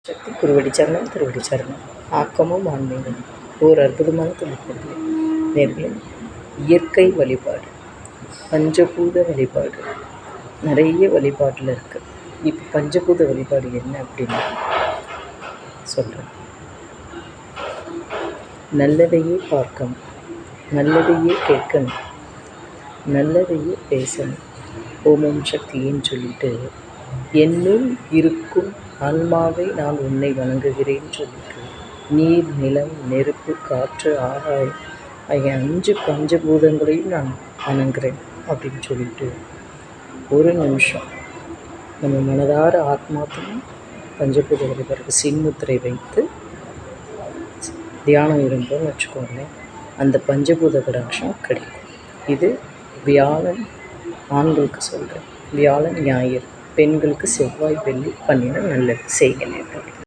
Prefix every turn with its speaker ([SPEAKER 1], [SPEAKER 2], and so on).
[SPEAKER 1] சக்தி குருவடி சரணம் திருவடி சரணம். ஆக்கமும் ஆன்மீகம் ஓர் அற்புதமான தொழிற்கல்வி நேர்களே. இயற்கை வழிபாடு, பஞ்சபூத வழிபாடு, நிறைய வழிபாட்டில் இருக்குது. இப்போ பஞ்சபூத வழிபாடு என்ன அப்படின்னு சொல்கிறேன். நல்லதையே பார்க்கணும், நல்லதையே கேட்கணும், நல்லதையே பேசணும். ஓமம் சக்தின்னு சொல்லிட்டு என்னுள் இருக்கும் ஆன்மாவை நான் உன்னை வணங்குகிறேன்னு சொல்லிட்டு நீர், நிலம், நெருப்பு, காற்று, ஆகாயம் ஆகிய 5 பஞ்சபூதங்களையும் நான் வணங்குறேன் அப்படின்னு சொல்லிட்டு ஒரு நிமிஷம் நம்ம மனதார ஆத்மாத்தமும் பஞ்சபூத வழிபாடுக்கு சின்முத்திரை வைத்து தியானம் இருந்தோம்னு வச்சுக்கோங்களேன். அந்த பஞ்சபூத கடாட்சம் கிடைக்கும். இது வியாழன் ஆண்களுக்கு சொல்கிறேன், வியாழன் ஞாயிறு பெண்களுக்கு செவ்வாய் வெள்ளி பண்ணின நல்லது செய்க நேர்கள்.